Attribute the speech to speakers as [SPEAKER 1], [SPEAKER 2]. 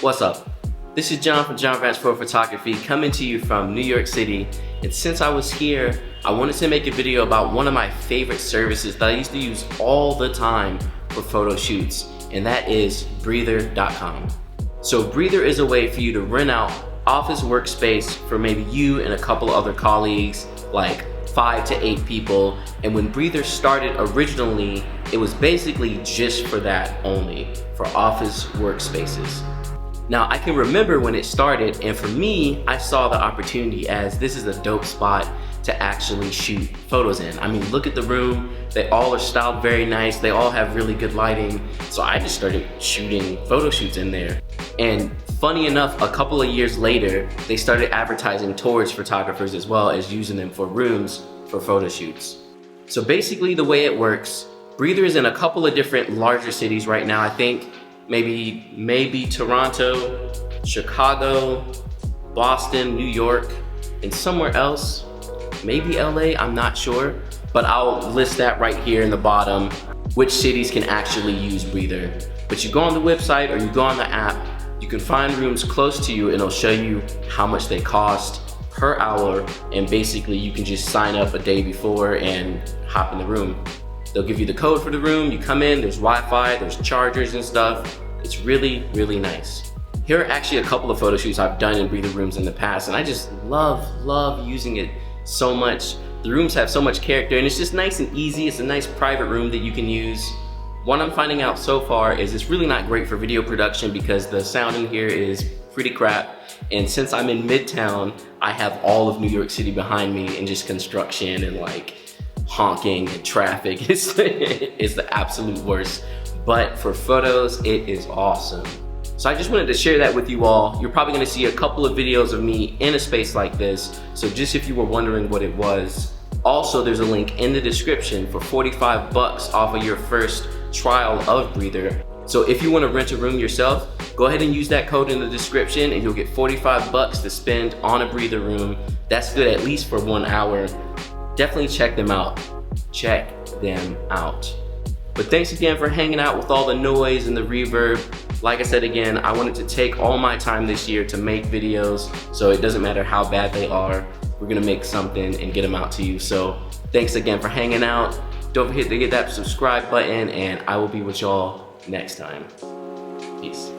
[SPEAKER 1] What's up? This is John from John Vance Pro Photography coming to you from New York City. And since I was here, I wanted to make a video about one of my favorite services that I used to use all the time for photo shoots, and that is Breather.com. So Breather is a way for you to rent out office workspace for maybe you and a couple other colleagues, like 5 to 8 people. And when Breather started originally, it was basically just for that only, for office workspaces. Now I can remember when it started, and for me, I saw the opportunity as this is a dope spot to actually shoot photos in. I mean, look at the room. They all are styled very nice. They all have really good lighting. So I just started shooting photo shoots in there. And funny enough, a couple of years later, they started advertising towards photographers as well as using them for rooms for photo shoots. So basically the way it works, Breather is in a couple of different larger cities right now. I think maybe Toronto, Chicago, Boston, New York, and somewhere else, maybe LA, I'm not sure. But I'll list that right here in the bottom, which cities can actually use Breather. But you go on the website or you go on the app, you can find rooms close to you and it'll show you how much they cost per hour, and basically you can just sign up a day before and hop in the room. They'll give you the code for the room, you come in, there's Wi-Fi, there's chargers and stuff. It's really, really nice. Here are actually a couple of photo shoots I've done in Breather rooms in the past, and I just love using it so much. The rooms have so much character and it's just nice and easy. It's a nice private room that you can use. What I'm finding out so far is it's really not great for video production because the sound in here is pretty crap. And since I'm in Midtown, I have all of New York City behind me and just construction and like honking and traffic. It's the absolute worst. But for photos, it is awesome. So I just wanted to share that with you all. You're probably gonna see a couple of videos of me in a space like this. So just if you were wondering what it was. Also, there's a link in the description for 45 bucks off of your first trial of Breather. So if you wanna rent a room yourself, go ahead and use that code in the description and you'll get 45 bucks to spend on a Breather room. That's good at least for 1 hour. Definitely check them out. Check them out. But thanks again for hanging out with all the noise and the reverb. Like I said again, I wanted to take all my time this year to make videos, so it doesn't matter how bad they are. We're gonna make something and get them out to you. So thanks again for hanging out. Don't forget to hit that subscribe button, and I will be with y'all next time. Peace.